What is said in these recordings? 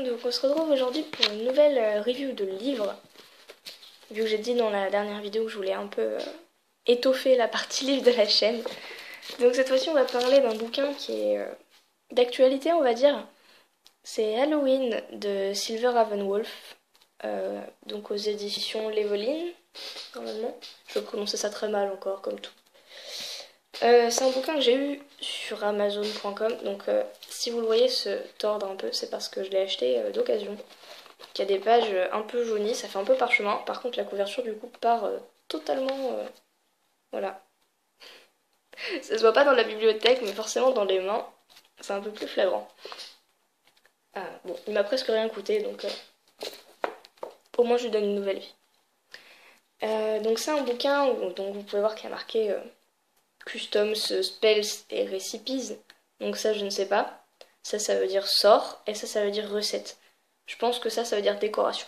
Donc on se retrouve aujourd'hui pour une nouvelle review de livre. Vu que j'ai dit dans la dernière vidéo que je voulais un peu étoffer la partie livre de la chaîne. Donc cette fois-ci on va parler d'un bouquin qui est d'actualité on va dire. C'est Halloween de Silver Ravenwolf. Donc aux éditions Lévoline, normalement. Je vais prononcer ça très mal encore comme tout. C'est un bouquin que j'ai eu sur Amazon.com, donc si vous le voyez se tordre un peu, c'est parce que je l'ai acheté d'occasion. Il y a des pages un peu jaunies, ça fait un peu parchemin. Par contre, la couverture du coup part totalement. Voilà. Ça se voit pas dans la bibliothèque, mais forcément dans les mains, c'est un peu plus flagrant. Bon, il m'a presque rien coûté, donc au moins je lui donne une nouvelle vie. Donc c'est un bouquin où donc vous pouvez voir qu'il y a marqué Customs, Spells et Recipes. Donc ça je ne sais pas. Ça veut dire sort et ça veut dire recette. Je pense que ça veut dire décoration.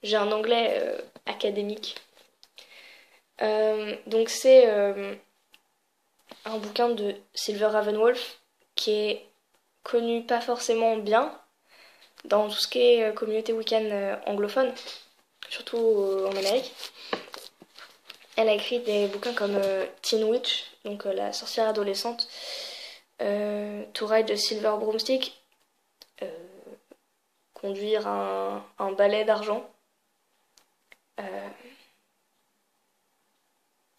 J'ai un anglais académique. Donc c'est un bouquin de Silver Ravenwolf qui est connu pas forcément bien dans tout ce qui est communauté Wiccan anglophone, surtout en Amérique. Elle a écrit des bouquins comme Teen Witch, donc la sorcière adolescente, To Ride the Silver Broomstick, conduire un balai d'argent.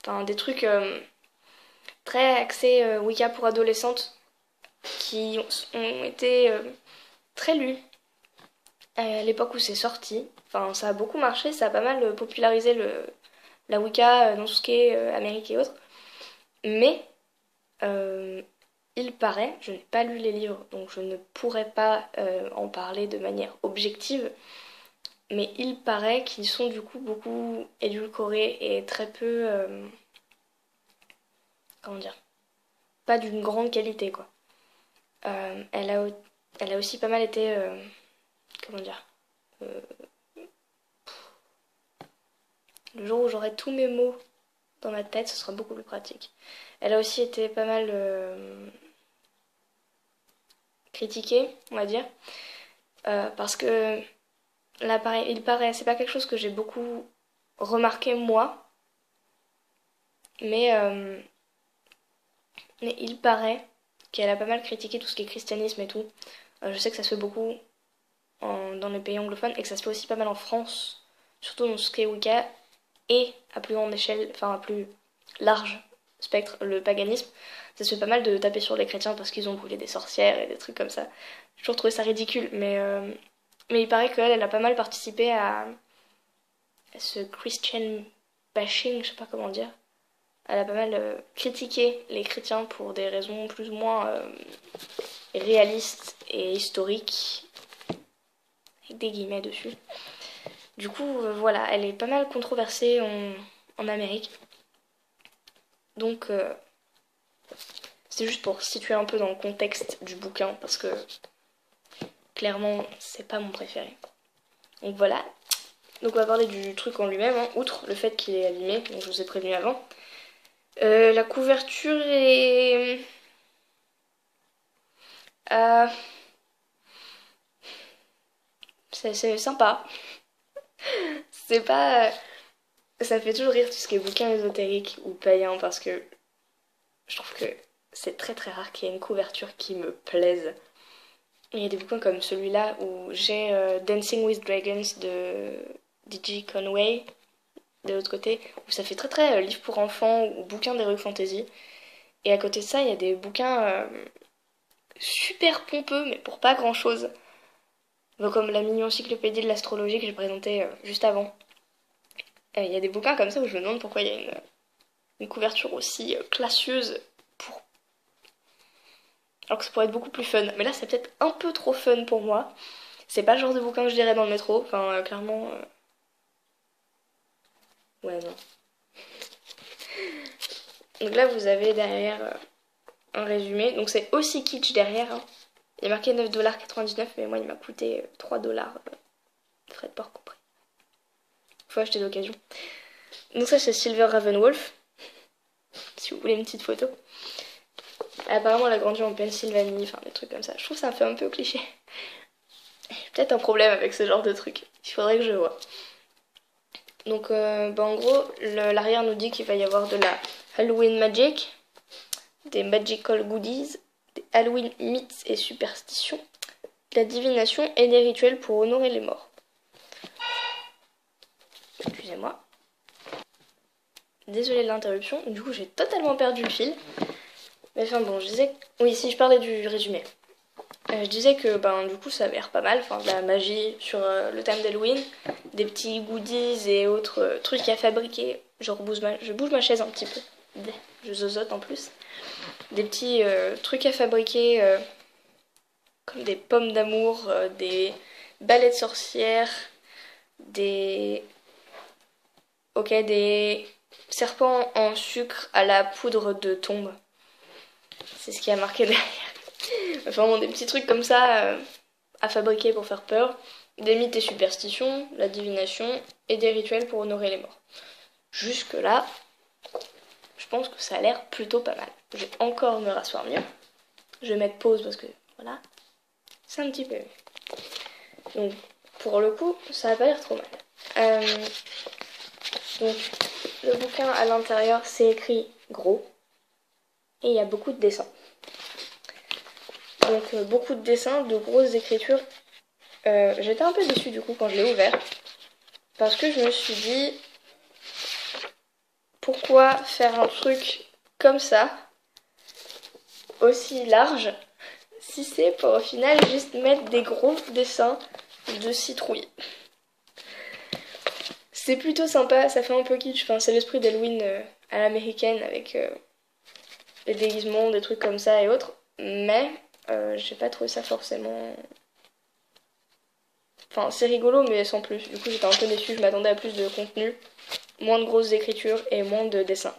Enfin, des trucs très axés Wicca pour adolescentes qui ont été très lus à l'époque où c'est sorti. Enfin, ça a beaucoup marché, ça a pas mal popularisé la Wicca dans tout ce qui est Amérique et autres. Mais il paraît, je n'ai pas lu les livres, donc je ne pourrais pas en parler de manière objective, mais il paraît qu'ils sont du coup beaucoup édulcorés et très peu... comment dire, pas d'une grande qualité quoi. Elle a aussi pas mal été comment dire, le jour où j'aurai tous mes mots dans ma tête ce sera beaucoup plus pratique. Elle a aussi été pas mal critiquée on va dire parce que là pareil, il paraît, c'est pas quelque chose que j'ai beaucoup remarqué moi, mais il paraît qu'elle a pas mal critiqué tout ce qui est christianisme et tout. Je sais que ça se fait beaucoup dans les pays anglophones et que ça se fait aussi pas mal en France, surtout dans ce qui est Wicca et à plus grande échelle, enfin à plus large spectre, le paganisme. Ça se fait pas mal de taper sur les chrétiens parce qu'ils ont brûlé des sorcières et des trucs comme ça. J'ai toujours trouvé ça ridicule, mais il paraît qu'elle, elle a pas mal participé à ce Christian bashing, je sais pas comment dire. Elle a pas mal critiqué les chrétiens pour des raisons plus ou moins réalistes et historiques, avec des guillemets dessus. Du coup, voilà, elle est pas mal controversée en Amérique. Donc, c'est juste pour situer un peu dans le contexte du bouquin, parce que clairement, c'est pas mon préféré. Donc voilà. Donc on va parler du truc en lui-même, hein, outre le fait qu'il est abîmé, donc je vous ai prévenu avant. La couverture est... c'est sympa. C'est pas... Ça me fait toujours rire tout ce qui est bouquin ésotérique ou païen parce que je trouve que c'est très très rare qu'il y ait une couverture qui me plaise. Il y a des bouquins comme celui-là où j'ai Dancing with Dragons de D.G. Conway de l'autre côté, où ça fait très très livre pour enfants ou bouquin d'heroic fantasy. Et à côté de ça, il y a des bouquins super pompeux mais pour pas grand chose. Comme la mini-encyclopédie de l'astrologie que j'ai présentée juste avant. Il y a des bouquins comme ça où je me demande pourquoi il y a une couverture aussi classieuse pour... alors que ça pourrait être beaucoup plus fun. Mais là, c'est peut-être un peu trop fun pour moi. C'est pas le genre de bouquin que je lirais dans le métro. Enfin, clairement... Ouais, non. Donc là, vous avez derrière un résumé. Donc c'est aussi kitsch derrière. Hein. Il y a marqué 9,99$, mais moi, il m'a coûté 3$. Frais de port compris. Faut acheter d'occasion. Donc ça, c'est Silver Ravenwolf. Si vous voulez une petite photo. Apparemment, elle a grandi en Pennsylvanie, enfin des trucs comme ça. Je trouve que ça fait un peu cliché. J'ai peut-être un problème avec ce genre de truc. Il faudrait que je vois. Donc, en gros, l'arrière nous dit qu'il va y avoir de la Halloween Magic, des Magical Goodies, des Halloween mythes et superstitions, de la divination et des rituels pour honorer les morts. Excusez-moi. Désolée de l'interruption, du coup j'ai totalement perdu le fil. Mais enfin bon, je disais... Oui, si je parlais du résumé. Je disais que du coup ça avait l'air pas mal, enfin de la magie sur le thème d'Halloween, des petits goodies et autres trucs à fabriquer. Je bouge ma chaise un petit peu, je zozote en plus. Des petits trucs à fabriquer comme des pommes d'amour, des balais de sorcières, des serpents en sucre à la poudre de tombe. C'est ce qui a marqué derrière. Enfin bon, des petits trucs comme ça à fabriquer pour faire peur. Des mythes et superstitions, la divination et des rituels pour honorer les morts. Jusque là, je pense que ça a l'air plutôt pas mal. Je vais encore me rasseoir mieux. Je vais mettre pause parce que voilà, c'est un petit peu mieux. Donc pour le coup, ça a pas l'air trop mal. Donc le bouquin à l'intérieur, c'est écrit gros et il y a beaucoup de dessins. Donc beaucoup de dessins, de grosses écritures. J'étais un peu déçue du coup quand je l'ai ouvert parce que je me suis dit pourquoi faire un truc comme ça aussi large si c'est pour au final juste mettre des gros dessins de citrouilles. C'est plutôt sympa, ça fait un peu kitsch, enfin, c'est l'esprit d'Halloween à l'américaine avec les déguisements, des trucs comme ça et autres, mais j'ai pas trouvé ça forcément... Enfin, c'est rigolo mais sans plus, du coup j'étais un peu déçue, je m'attendais à plus de contenu, moins de grosses écritures et moins de dessins.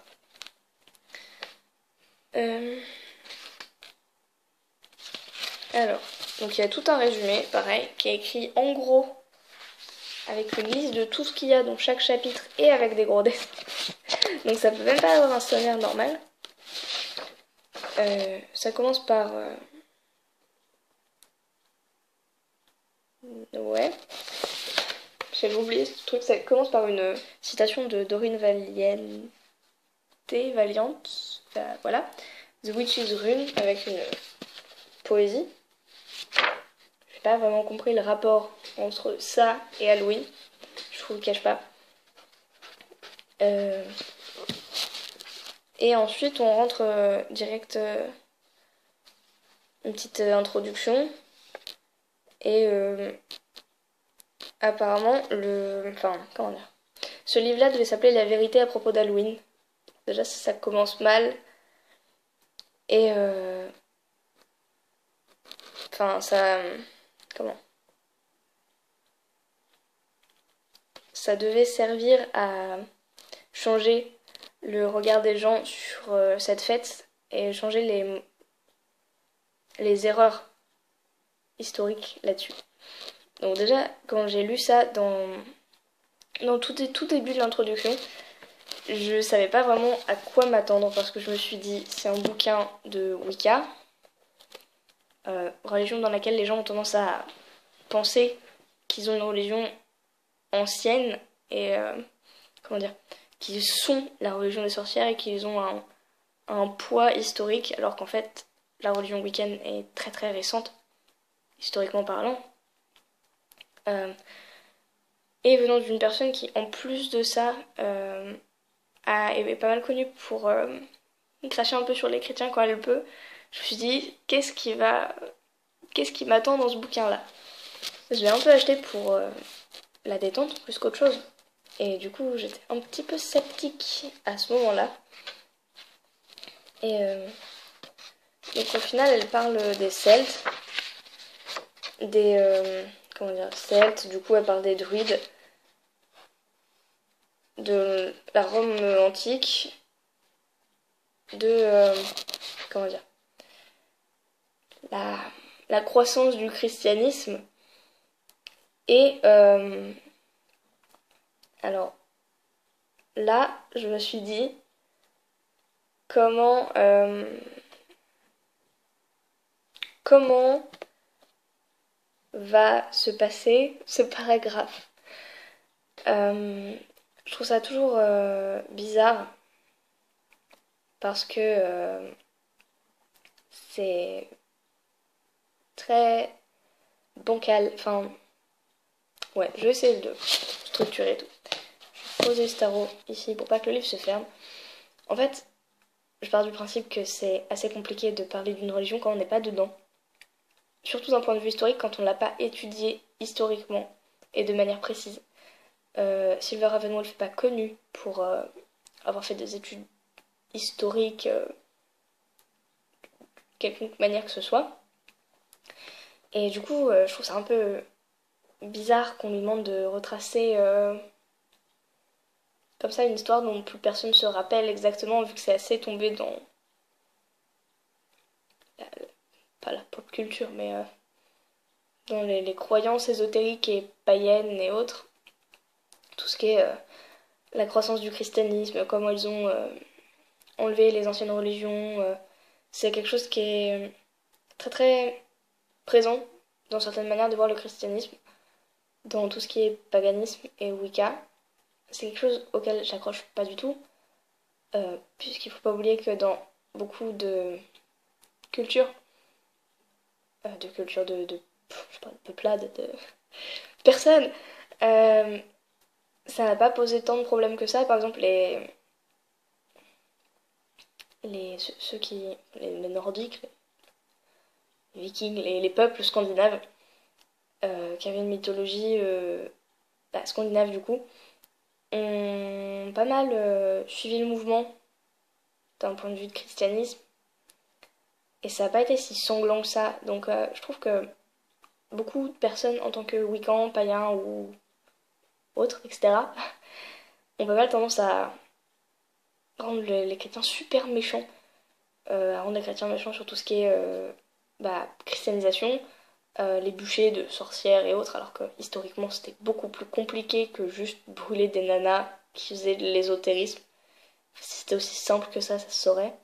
Alors, donc il y a tout un résumé, pareil, qui est écrit en gros, avec une liste de tout ce qu'il y a dans chaque chapitre et avec des gros dessins. Donc ça peut même pas avoir un sommaire normal. Ça commence par... Ouais. J'avais oublié ce truc, ça commence par une citation de Dorine Valiant, voilà. The Witch's Rune, avec une poésie. J'ai pas vraiment compris le rapport entre ça et Halloween. Je vous le cache pas. Et ensuite, on rentre direct une petite introduction. Et apparemment, comment dire, ce livre-là devait s'appeler La vérité à propos d'Halloween. Déjà, ça commence mal. Et comment, ça devait servir à changer le regard des gens sur cette fête et changer les erreurs historiques là-dessus. Donc déjà, quand j'ai lu ça dans tout début de l'introduction, je savais pas vraiment à quoi m'attendre parce que je me suis dit, c'est un bouquin de Wicca, religion dans laquelle les gens ont tendance à penser qu'ils ont une religion ancienne et qu'ils sont la religion des sorcières et qu'ils ont un poids historique alors qu'en fait la religion wiccaine est très très récente historiquement parlant, et venant d'une personne qui en plus de ça est pas mal connue pour cracher un peu sur les chrétiens quand elle peut, je me suis dit qu'est-ce qui m'attend dans ce bouquin là. Je l'ai un peu acheté pour la détente plus qu'autre chose. Et du coup, j'étais un petit peu sceptique à ce moment-là. Et donc au final, elle parle des Celtes. Celtes, du coup, elle parle des druides. De la Rome antique. De... la croissance du christianisme. Et... alors... Là, je me suis dit comment comment va se passer ce paragraphe. Je trouve ça toujours bizarre parce que c'est très bancal. Enfin, ouais, je vais essayer de structurer tout. Je vais poser ce tarot ici pour pas que le livre se ferme. En fait, je pars du principe que c'est assez compliqué de parler d'une religion quand on n'est pas dedans. Surtout d'un point de vue historique, quand on ne l'a pas étudié historiquement et de manière précise. Silver Ravenwolf n'est pas connu pour avoir fait des études historiques, quelque manière que ce soit. Et du coup, je trouve ça un peu bizarre qu'on lui demande de retracer comme ça une histoire dont plus personne ne se rappelle exactement, vu que c'est assez tombé dans pas la pop culture, mais dans les croyances ésotériques et païennes et autres. Tout ce qui est la croissance du christianisme, comment ils ont enlevé les anciennes religions. C'est quelque chose qui est très très présent dans certaines manières de voir le christianisme, dans tout ce qui est paganisme et Wicca. C'est quelque chose auquel j'accroche pas du tout, puisqu'il faut pas oublier que dans beaucoup de cultures, je sais pas, de peuplades, de personnes, ça n'a pas posé tant de problèmes que ça. Par exemple, ceux qui, les nordiques, les vikings, les peuples scandinaves, qui avaient une mythologie scandinave du coup, ont pas mal suivi le mouvement d'un point de vue de christianisme. Et ça n'a pas été si sanglant que ça. Donc je trouve que beaucoup de personnes en tant que Wiccans, païens ou autres, etc., ont pas mal tendance à rendre les chrétiens super méchants. À rendre les chrétiens méchants sur tout ce qui est christianisation, les bûchers de sorcières et autres, alors que historiquement c'était beaucoup plus compliqué que juste brûler des nanas qui faisaient de l'ésotérisme. Si c'était aussi simple que ça se saurait.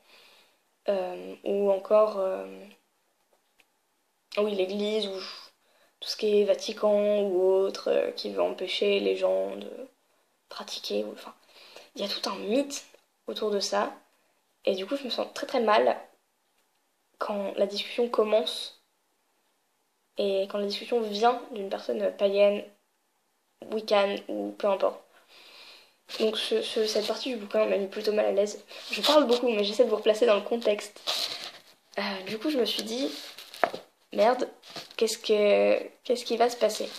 Ou encore, oui, l'église, ou tout ce qui est Vatican ou autre, qui veut empêcher les gens de pratiquer. Enfin, il y a tout un mythe autour de ça. Et du coup, je me sens très très mal quand la discussion commence et quand la discussion vient d'une personne païenne, wiccan ou peu importe. Donc cette partie du bouquin m'a mis plutôt mal à l'aise. Je parle beaucoup, mais j'essaie de vous replacer dans le contexte. Du coup, je me suis dit, merde, qu'est-ce qui va se passer?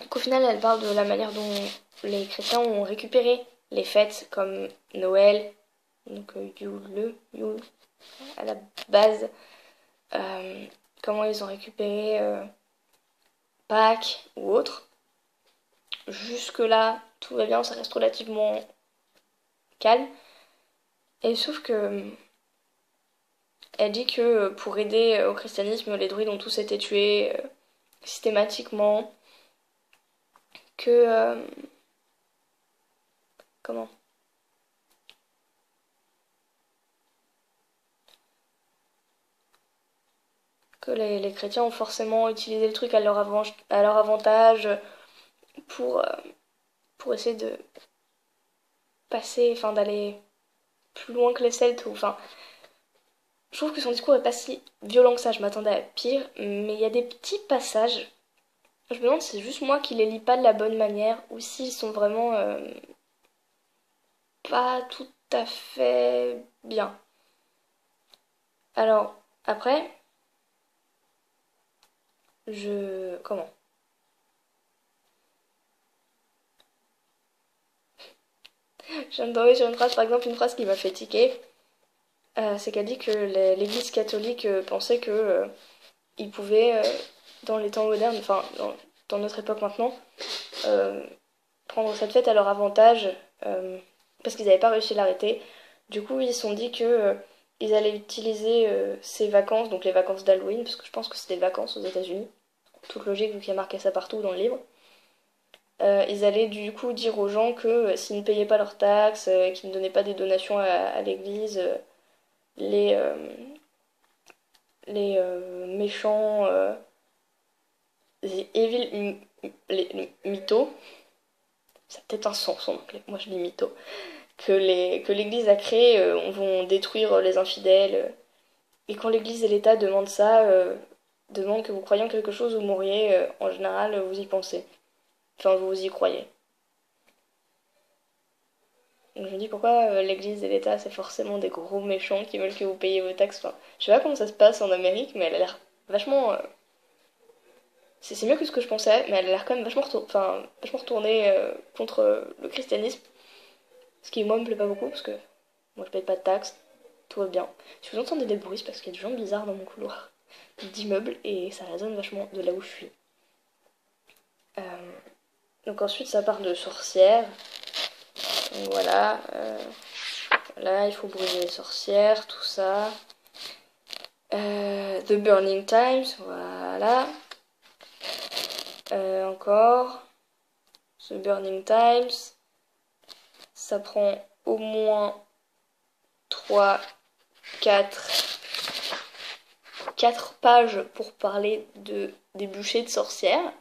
Donc au final, elle parle de la manière dont les chrétiens ont récupéré les fêtes comme Noël, donc Yule, à la base, comment ils ont récupéré Pâques ou autre. Jusque-là, tout va bien, ça reste relativement calme. Et sauf que elle dit que pour aider au christianisme, les druides ont tous été tués systématiquement. Que... comment que les chrétiens ont forcément utilisé le truc à leur avantage pour, euh, pour essayer de passer, enfin d'aller plus loin que les Celtes. Enfin, je trouve que son discours est pas si violent que ça, je m'attendais à pire, mais il y a des petits passages. Je me demande si c'est juste moi qui les lis pas de la bonne manière ou s'ils sont vraiment pas tout à fait bien. Alors, après, comment je viens de tomber sur une phrase, par exemple, une phrase qui m'a fait tiquer. C'est qu'elle dit que l'église catholique pensait que ils pouvaient, dans les temps modernes, enfin, dans notre époque maintenant, euh, prendre cette fête à leur avantage parce qu'ils n'avaient pas réussi à l'arrêter. Du coup, ils se sont dit que ils allaient utiliser ces vacances, donc les vacances d'Halloween, parce que je pense que c'était des vacances aux États-Unis, toute logique vu qu'il y a marqué ça partout dans le livre. Ils allaient du coup dire aux gens que s'ils ne payaient pas leurs taxes, qu'ils ne donnaient pas des donations à l'église, les, les méchants, les evil, les mythos, ça a peut-être un sens en anglais, moi je dis mythos, que l'Église a créé vont détruire les infidèles. Et quand l'Église et l'État demandent ça, demandent que vous croyez en quelque chose, vous mourriez, en général, vous y pensez. Enfin, vous y croyez. Donc je me dis pourquoi l'Église et l'État, c'est forcément des gros méchants qui veulent que vous payiez vos taxes. Enfin, je sais pas comment ça se passe en Amérique, mais elle a l'air vachement... c'est mieux que ce que je pensais, mais elle a l'air quand même vachement retournée contre le christianisme. Ce qui, moi, me plaît pas beaucoup, parce que moi, je paye pas de taxes, tout va bien. Si vous entendez des bruits, c'est parce qu'il y a des gens bizarres dans mon couloir d'immeuble, et ça résonne vachement de là où je suis. Donc ensuite, ça part de sorcières. Donc voilà. Là, il faut brûler les sorcières, tout ça. The Burning Times, voilà. Encore. The Burning Times. Ça prend au moins 3, 4 pages pour parler des bûchers de sorcières.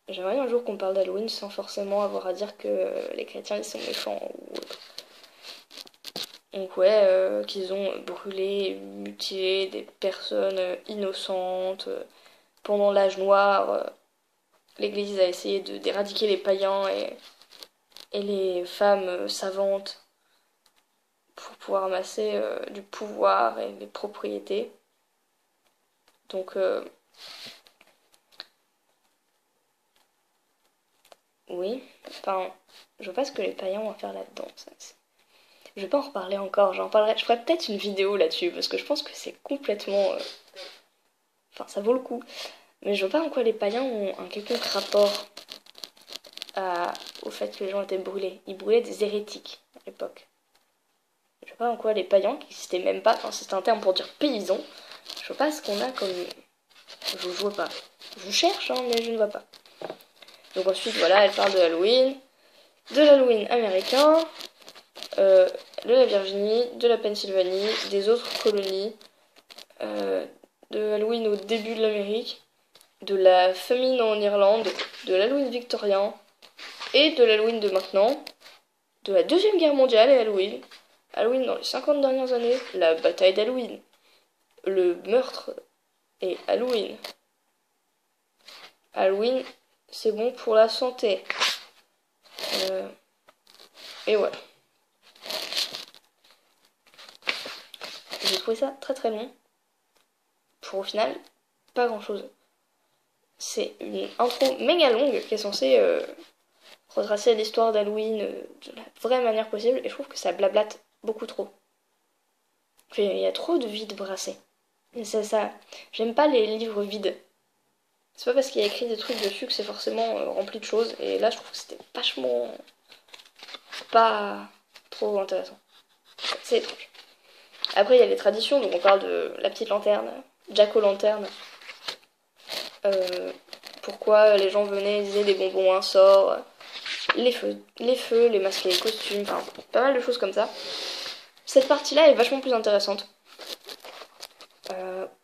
J'aimerais un jour qu'on parle d'Halloween sans forcément avoir à dire que les chrétiens ils sont méchants ou autre. Donc ouais, qu'ils ont brûlé, mutilé des personnes innocentes. Pendant l'âge noir, l'Église a essayé d'éradiquer les païens et les femmes savantes pour pouvoir amasser du pouvoir et des propriétés. Donc oui, enfin, je vois pas ce que les païens ont à faire là-dedans. Je vais pas en reparler encore, j'en parlerai. Je ferai peut-être une vidéo là-dessus parce que je pense que c'est complètement. Enfin, ça vaut le coup. Mais je vois pas en quoi les païens ont un quelconque rapport au fait que les gens étaient brûlés. Ils brûlaient des hérétiques à l'époque. Je vois pas en quoi les païens, qui n'existaient même pas, enfin c'était un terme pour dire paysans, je vois pas ce qu'on a comme. Je vois pas. Je cherche, hein, mais je ne vois pas. Donc ensuite, voilà, elle parle de Halloween, de l'Halloween américain, de la Virginie, de la Pennsylvanie, des autres colonies, de Halloween au début de l'Amérique, de la famine en Irlande, de l'Halloween victorien et de l'Halloween de maintenant, de la Deuxième Guerre mondiale et Halloween, Halloween dans les 50 dernières années, la bataille d'Halloween, le meurtre et Halloween. Halloween, c'est bon pour la santé. Et voilà. J'ai trouvé ça très très long. Pour au final, pas grand chose. C'est une intro méga longue qui est censée retracer l'histoire d'Halloween de la vraie manière possible. Et je trouve que ça blablate beaucoup trop. Il y a trop de vide brassé. Et c'est ça. J'aime pas les livres vides. C'est pas parce qu'il y a écrit des trucs dessus que c'est forcément rempli de choses. Et là, je trouve que c'était vachement pas trop intéressant. C'est étrange. Après, il y a les traditions, donc on parle de la petite lanterne, Jack-o'-lanterne. Pourquoi les gens venaient, disaient des bonbons un sort, les feux, les masques et les costumes, enfin, pas mal de choses comme ça. Cette partie-là est vachement plus intéressante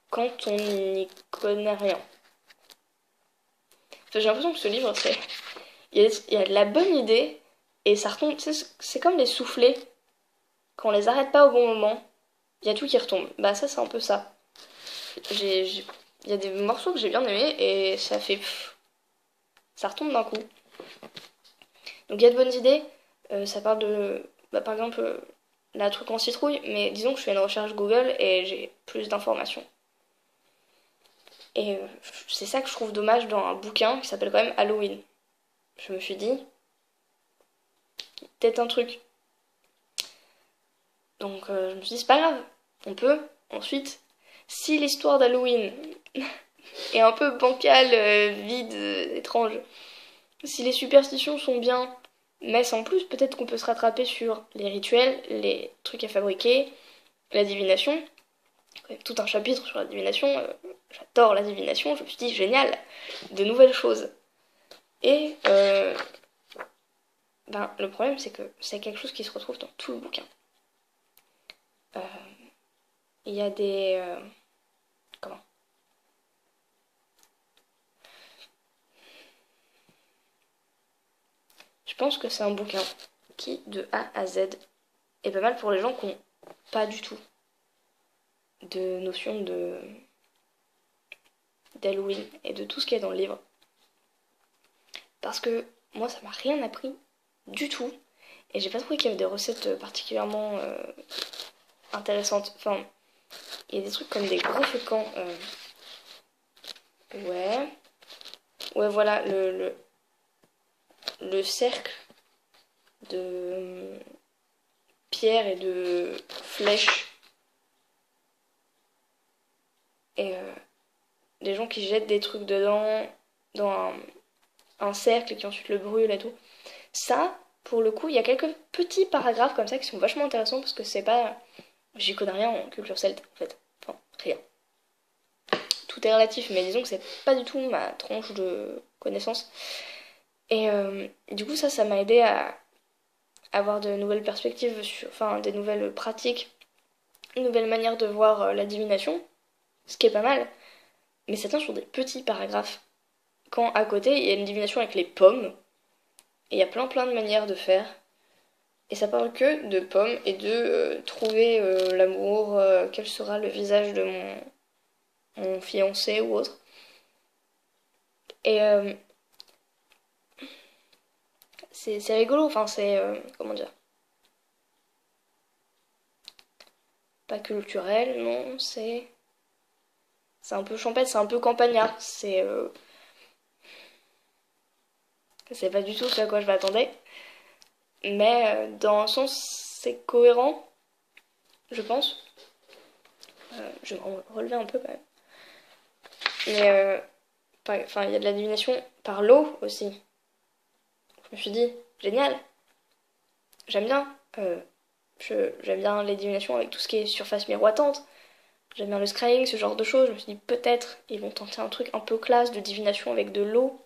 quand on n'y connaît rien. Enfin, j'ai l'impression que ce livre, c'est... Il y a de la bonne idée, et ça retombe... C'est comme les soufflets. Quand on les arrête pas au bon moment, il y a tout qui retombe. Bah ça, c'est un peu ça. Il y a des morceaux que j'ai bien aimés, et ça fait... ça retombe d'un coup. Donc il y a de bonnes idées. Ça parle de... Bah, par exemple, la truc en citrouille, mais disons que je fais une recherche Google et j'ai plus d'informations. Et c'est ça que je trouve dommage dans un bouquin qui s'appelle quand même Halloween. Je me suis dit, peut-être un truc. Donc je me suis dit, c'est pas grave, on peut. Ensuite, si l'histoire d'Halloween est un peu bancale, vide, étrange, si les superstitions sont bien, mais sans plus, peut-être qu'on peut se rattraper sur les rituels, les trucs à fabriquer, la divination. Tout un chapitre sur la divination, j'adore la divination, je me suis dit, génial, de nouvelles choses. Et le problème, c'est que c'est quelque chose qui se retrouve dans tout le bouquin. il y a des... comment? Je pense que c'est un bouquin qui, de A à Z, est pas mal pour les gens qui n'ont pas du tout de notion d'Halloween et de tout ce qu'il y a dans le livre. Parce que moi, ça m'a rien appris du tout. Et j'ai pas trouvé qu'il y avait des recettes particulièrement intéressantes. Enfin, il y a des trucs comme des gros feux de camp. Ouais. Ouais, voilà, le cercle de pierres et de flèches. Et des gens qui jettent des trucs dedans, dans un cercle et qui ensuite le brûlent et tout. Ça, pour le coup, il y a quelques petits paragraphes comme ça qui sont vachement intéressants parce que c'est pas... J'y connais rien en culture celte, en fait. Enfin, rien. Tout est relatif, mais disons que c'est pas du tout ma tranche de connaissances. Et du coup, ça m'a aidé à avoir de nouvelles perspectives, enfin, des nouvelles pratiques, une nouvelle manière de voir la divination, ce qui est pas mal. Mais ça tient sur des petits paragraphes. Quand à côté, il y a une divination avec les pommes, et il y a plein de manières de faire. Et ça parle que de pommes et de trouver l'amour, quel sera le visage de mon fiancé ou autre. Et c'est rigolo, enfin c'est... comment dire? Pas culturel, non, c'est... C'est un peu champêtre, c'est un peu campagnard. C'est pas du tout ce à quoi je m'attendais. Mais dans un sens, c'est cohérent, je pense. Je vais me relever un peu quand même. Mais enfin, il y a de la divination par l'eau aussi. Je me suis dit, génial, j'aime bien. J'aime bien les divinations avec tout ce qui est surface miroitante. J'aime bien le scrying, ce genre de choses. Je me suis dit, peut-être, ils vont tenter un truc un peu classe de divination avec de l'eau,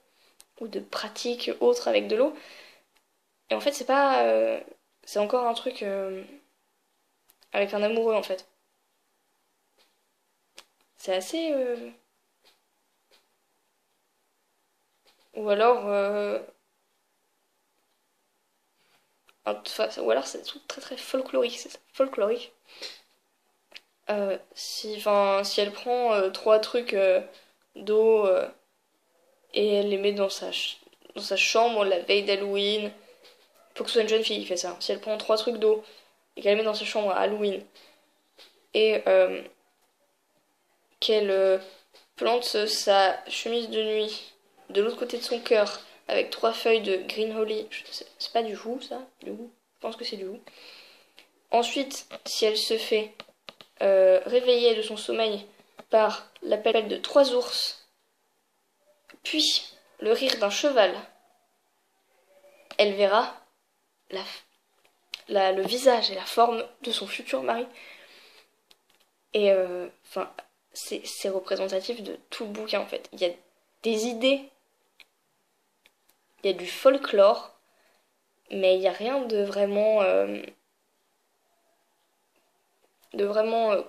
ou de pratiques autres avec de l'eau. Et en fait, c'est pas... c'est encore un truc avec un amoureux, en fait. C'est assez... Ou alors... ou alors c'est tout très très folklorique, c'est ça, folklorique. Si elle prend trois trucs d'eau et elle les met dans sa chambre la veille d'Halloween, faut que ce soit une jeune fille qui fait ça. Si elle prend trois trucs d'eau et qu'elle les met dans sa chambre à Halloween et qu'elle plante sa chemise de nuit de l'autre côté de son cœur avec trois feuilles de green holly, c'est pas du hou ça, du hou, je pense que c'est du hou. Ensuite, si elle se fait réveillée de son sommeil par l'appel de trois ours, puis le rire d'un cheval, elle verra le visage et la forme de son futur mari. Et c'est représentatif de tout le bouquin en fait. Il y a des idées, il y a du folklore, mais il n'y a rien de vraiment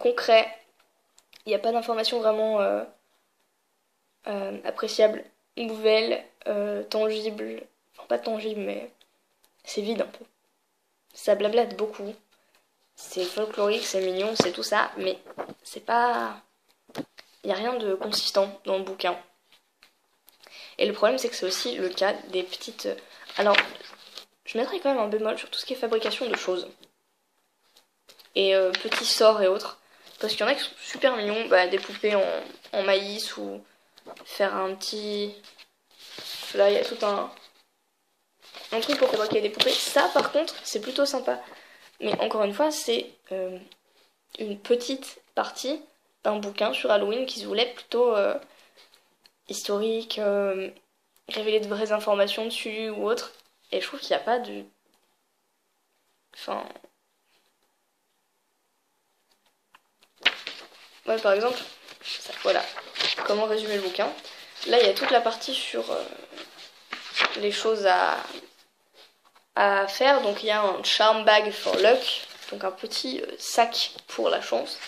concret. Il n'y a pas d'informations vraiment appréciables, nouvelles, tangibles. Enfin, pas tangibles, mais c'est vide un peu. Ça blablate beaucoup. C'est folklorique, c'est mignon, c'est tout ça, mais c'est pas... Il n'y a rien de consistant dans le bouquin. Et le problème, c'est que c'est aussi le cas des petites... Alors, je mettrais quand même un bémol sur tout ce qui est fabrication de choses. Et petits sorts et autres. Parce qu'il y en a qui sont super mignons, des poupées en maïs ou faire un petit... Là, il y a tout un truc pour fabriquer des poupées. Ça, par contre, c'est plutôt sympa. Mais encore une fois, c'est une petite partie d'un bouquin sur Halloween qui se voulait plutôt historique, révéler de vraies informations dessus ou autre. Et je trouve qu'il n'y a pas de... Enfin... Ouais, par exemple, voilà, comment résumer le bouquin. Là, il y a toute la partie sur les choses à faire. Donc, il y a un charm bag for luck, donc un petit sac pour la chance.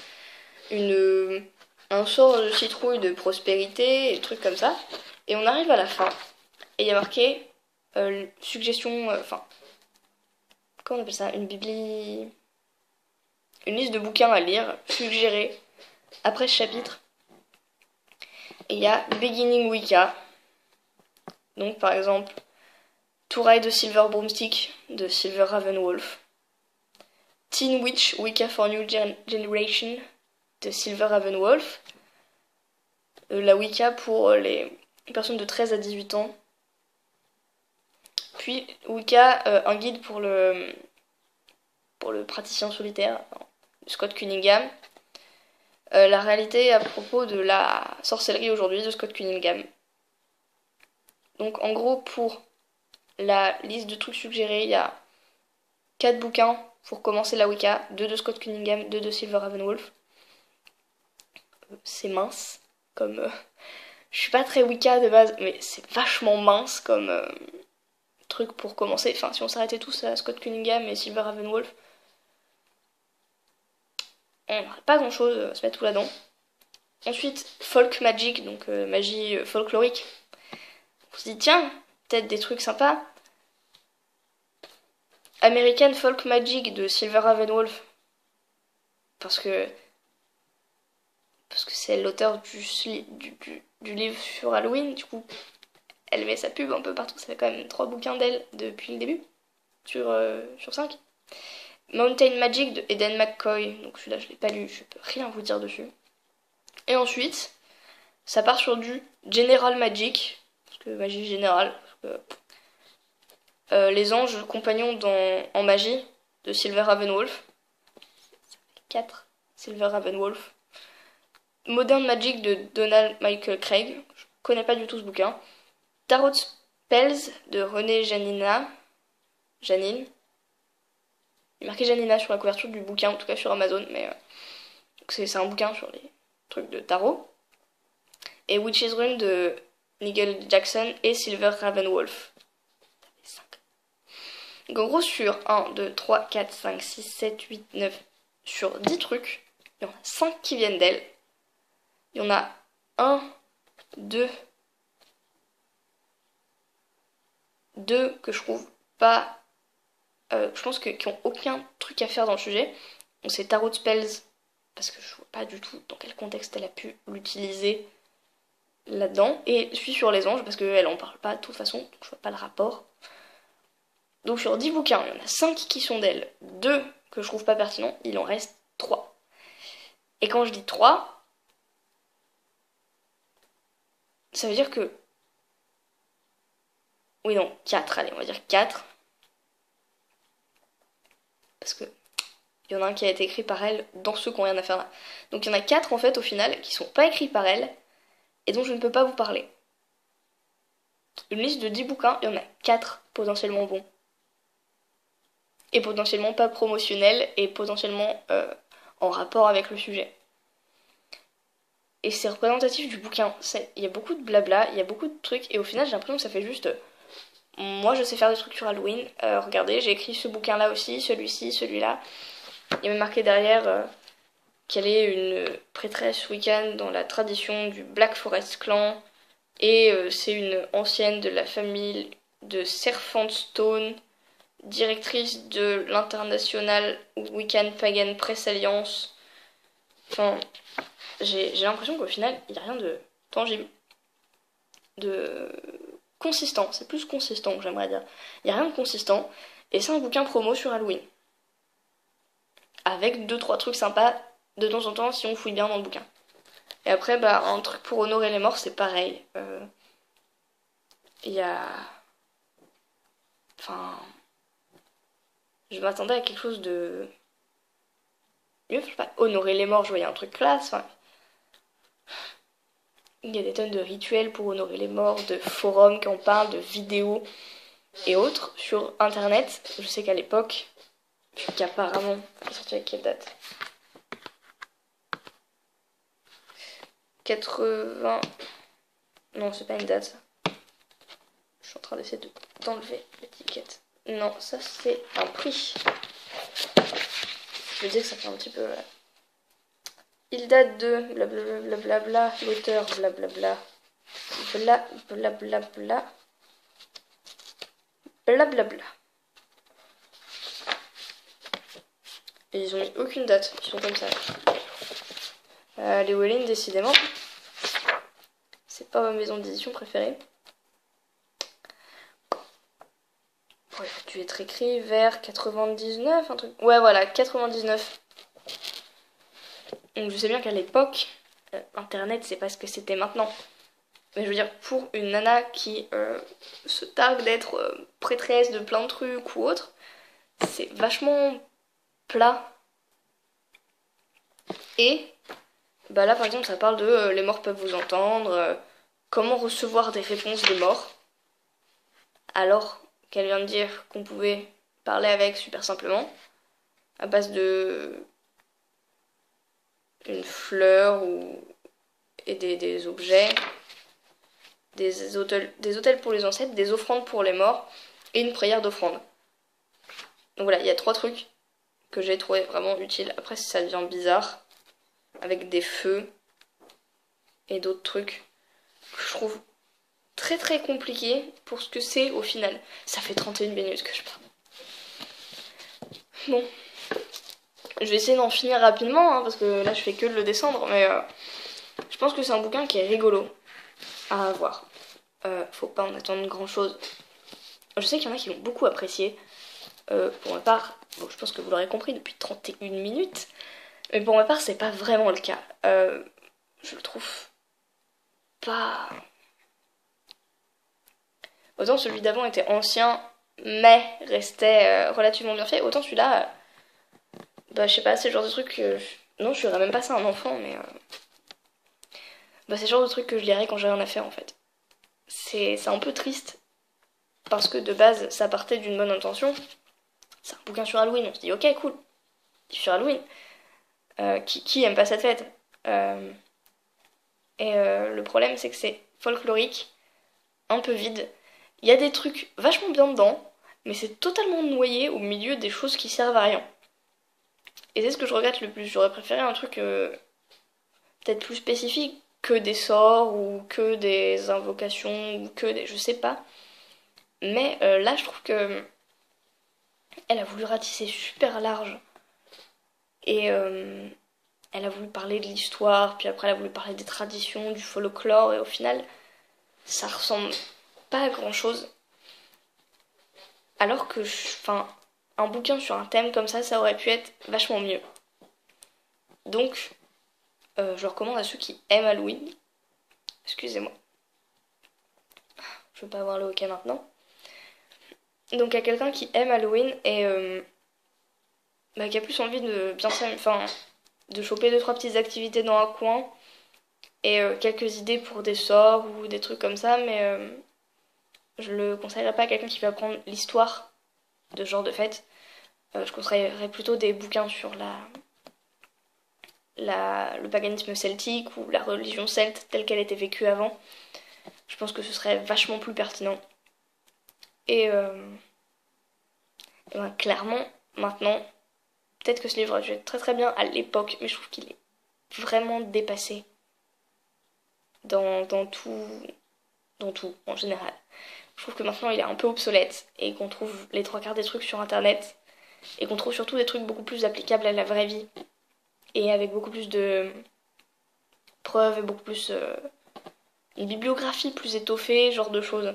un sort de citrouille de prospérité et des trucs comme ça. Et on arrive à la fin. Et il y a marqué suggestion, comment on appelle ça? Une liste de bouquins à lire, suggérés, après ce chapitre. Et il y a Beginning Wicca. Donc par exemple, To Ride the Silver Broomstick de Silver Ravenwolf. Teen Witch Wicca for New Generation de Silver Ravenwolf. La Wicca pour les personnes de 13 à 18 ans. Puis Wicca, un guide pour le praticien solitaire, de Scott Cunningham. La réalité à propos de la sorcellerie aujourd'hui de Scott Cunningham. Donc en gros, pour la liste de trucs suggérés, il y a 4 bouquins pour commencer la Wicca, 2 de Scott Cunningham, 2 de Silver Ravenwolf. C'est mince, comme... je suis pas très Wicca de base, mais c'est vachement mince comme truc pour commencer. Enfin, si on s'arrêtait tous à Scott Cunningham et Silver Ravenwolf, on n'aurait pas grand chose à se mettre tout là-dedans. Ensuite, Folk Magic, donc magie folklorique. On se dit, tiens, peut-être des trucs sympas. American Folk Magic de Silver Ravenwolf. Parce que c'est l'auteur du livre sur Halloween, du coup, elle met sa pub un peu partout. Ça fait quand même 3 bouquins d'elle depuis le début, sur 5. Mountain Magic de Eden McCoy, donc celui-là je l'ai pas lu, je peux rien vous dire dessus. Et ensuite, ça part sur du General Magic, parce que magie générale, parce que, les anges compagnons en magie de Silver Ravenwolf. 4 Silver Ravenwolf. Modern Magic de Donald Michael Craig, je connais pas du tout ce bouquin. Tarot Spells de René Janine. Il est marqué Janina sur la couverture du bouquin, en tout cas sur Amazon, mais c'est un bouquin sur les trucs de tarot. Et Witch's Rune de Nigel Jackson et Silver Ravenwolf. Donc en gros sur 1, 2, 3, 4, 5, 6, 7, 8, 9, sur 10 trucs, il y en a 5 qui viennent d'elle. Il y en a 1, 2 que je trouve pas... je pense qui ont aucun truc à faire dans le sujet. Donc c'est Tarot Spells, parce que je vois pas du tout dans quel contexte elle a pu l'utiliser là-dedans. Et celui sur les anges, parce qu'elle en parle pas de toute façon, donc je vois pas le rapport. Donc sur 10 bouquins, il y en a 5 qui sont d'elle, 2 que je trouve pas pertinents, il en reste 3. Et quand je dis 3, ça veut dire que... Oui non, 4, allez, on va dire 4. Parce que il y en a un qui a été écrit par elle dans ceux qui n'ont rien à faire là. Donc il y en a 4 en fait au final qui sont pas écrits par elle et dont je ne peux pas vous parler. Une liste de 10 bouquins, il y en a 4 potentiellement bons. Et potentiellement pas promotionnels et potentiellement en rapport avec le sujet. Et c'est représentatif du bouquin. Il y a beaucoup de blabla, il y a beaucoup de trucs et au final j'ai l'impression que ça fait juste... moi je sais faire des trucs sur Halloween, regardez j'ai écrit ce bouquin là aussi, celui-ci, celui-là. Il y a même marqué derrière qu'elle est une prêtresse Wiccan dans la tradition du Black Forest Clan. Et c'est une ancienne de la famille de Serpentstone, directrice de l'international Wiccan Pagan Press Alliance. Enfin, j'ai l'impression qu'au final, il n'y a rien de tangible, de consistant. C'est plus consistant que j'aimerais dire. Il n'y a rien de consistant. Et c'est un bouquin promo sur Halloween. Avec 2-3 trucs sympas de temps en temps si on fouille bien dans le bouquin. Et après, un truc pour honorer les morts, c'est pareil. Il y a... Enfin... Je m'attendais à quelque chose de... mieux, je sais pas, honorer les morts, je voyais un truc classe. Enfin... Il y a des tonnes de rituels pour honorer les morts, de forums qui en parlent, de vidéos et autres sur internet. Je sais qu'à l'époque, qu'apparemment, c'est sorti avec quelle date ? 80... Non, c'est pas une date. Je suis en train d'essayer d'enlever l'étiquette. Non, ça c'est un prix. Je veux dire que ça fait un petit peu... Il date de blablabla, l'auteur blablabla, blablabla, blablabla. Et ils ont mis aucune date, ils sont comme ça. Les Wellin, décidément, c'est pas ma maison d'édition préférée. Ouais, il a dû être écrit vers 99, un truc. Ouais, voilà, 99. Donc je sais bien qu'à l'époque, Internet, c'est pas ce que c'était maintenant. Mais je veux dire, pour une nana qui se targue d'être prêtresse de plein de trucs ou autre, c'est vachement plat. Et bah là, par exemple, ça parle de les morts peuvent vous entendre, comment recevoir des réponses des morts, alors qu'elle vient de dire qu'on pouvait parler avec super simplement, à base de une fleur et des objets, des autels pour les ancêtres, des offrandes pour les morts et une prière d'offrande. Donc voilà, il y a 3 trucs que j'ai trouvé vraiment utiles. Après, ça devient bizarre, avec des feux et d'autres trucs que je trouve très très compliqués pour ce que c'est au final. Ça fait 31 minutes que je parle. Bon, je vais essayer d'en finir rapidement, hein, parce que là je fais que de le descendre, mais je pense que c'est un bouquin qui est rigolo à avoir. Faut pas en attendre grand chose. Je sais qu'il y en a qui l'ont beaucoup apprécié. Pour ma part, bon, je pense que vous l'aurez compris depuis 31 minutes, mais pour ma part, c'est pas vraiment le cas. Je le trouve pas. Autant celui d'avant était ancien, mais restait relativement bien fait, autant celui-là, bah je sais pas, c'est le genre de truc que. Non, je ferais même pas ça à un enfant, mais. Bah c'est le genre de truc que je lirais quand j'ai rien à faire en fait. C'est un peu triste, parce que de base, ça partait d'une bonne intention. C'est un bouquin sur Halloween, on se dit ok, cool, sur Halloween. Qui aime pas cette fête le problème, c'est que c'est folklorique, un peu vide. Il y a des trucs vachement bien dedans, mais c'est totalement noyé au milieu des choses qui servent à rien. Et c'est ce que je regrette le plus. J'aurais préféré un truc peut-être plus spécifique que des sorts ou que des invocations ou que des... je sais pas. Mais là, je trouve que elle a voulu ratisser super large. Et elle a voulu parler de l'histoire, puis après elle a voulu parler des traditions, du folklore, et au final, ça ressemble pas à grand chose. Alors que, enfin, un bouquin sur un thème comme ça aurait pu être vachement mieux. Donc, je recommande à ceux qui aiment Halloween. Excusez-moi. Je veux pas avoir le hockey maintenant. Donc, à quelqu'un qui aime Halloween et qui a plus envie de bien s'amuser, enfin, de choper 2-3 petites activités dans un coin et quelques idées pour des sorts ou des trucs comme ça, mais je le conseillerais pas à quelqu'un qui veut apprendre l'histoire de ce genre de fête. Je conseillerais plutôt des bouquins sur le paganisme celtique ou la religion celte telle qu'elle était vécue avant. Je pense que ce serait vachement plus pertinent. Et ben, clairement, maintenant, peut-être que ce livre a dû être très très bien à l'époque, mais je trouve qu'il est vraiment dépassé dans tout en général. Je trouve que maintenant il est un peu obsolète et qu'on trouve les 3 quarts des trucs sur internet et qu'on trouve surtout des trucs beaucoup plus applicables à la vraie vie et avec beaucoup plus de preuves et beaucoup plus une bibliographie plus étoffée, genre de choses.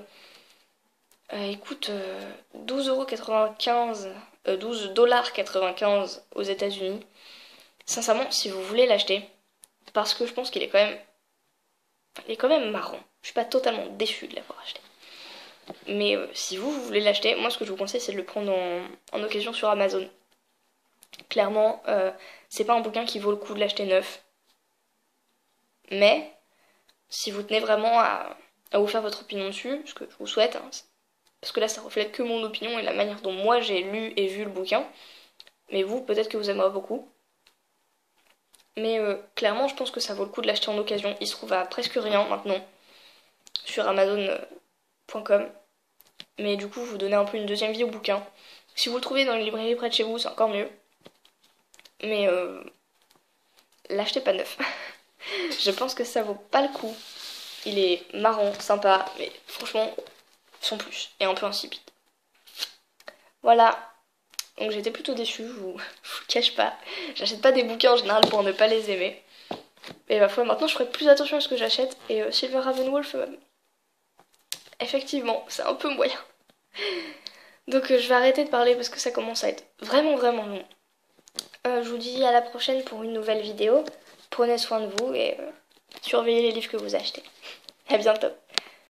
Écoute, 12,95€, 12,95$ aux États-Unis. Sincèrement, si vous voulez l'acheter, parce que je pense qu'il est quand même marrant. Je suis pas totalement déçue de l'avoir acheté. Mais si vous voulez l'acheter, moi ce que je vous conseille c'est de le prendre en occasion sur Amazon. Clairement, c'est pas un bouquin qui vaut le coup de l'acheter neuf. Mais si vous tenez vraiment à vous faire votre opinion dessus, ce que je vous souhaite, hein, parce que là ça reflète que mon opinion et la manière dont moi j'ai lu et vu le bouquin, mais vous, peut-être que vous aimerez beaucoup. Mais clairement, je pense que ça vaut le coup de l'acheter en occasion. Il se trouve à presque rien maintenant sur Amazon.com. Mais du coup, vous donnez un peu une deuxième vie au bouquin. Si vous le trouvez dans une librairie près de chez vous, c'est encore mieux. Mais l'achetez pas neuf. Je pense que ça vaut pas le coup. Il est marron, sympa, mais franchement, sans plus. Et un peu insipide. Voilà. Donc j'étais plutôt déçue, je vous le cache pas. J'achète pas des bouquins en général pour ne pas les aimer. Et ma foi, maintenant je ferai plus attention à ce que j'achète. Et Sylvain Ravenwolf, effectivement, c'est un peu moyen. Donc je vais arrêter de parler parce que ça commence à être vraiment vraiment long. Je vous dis à la prochaine pour une nouvelle vidéo. Prenez soin de vous et surveillez les livres que vous achetez. À bientôt.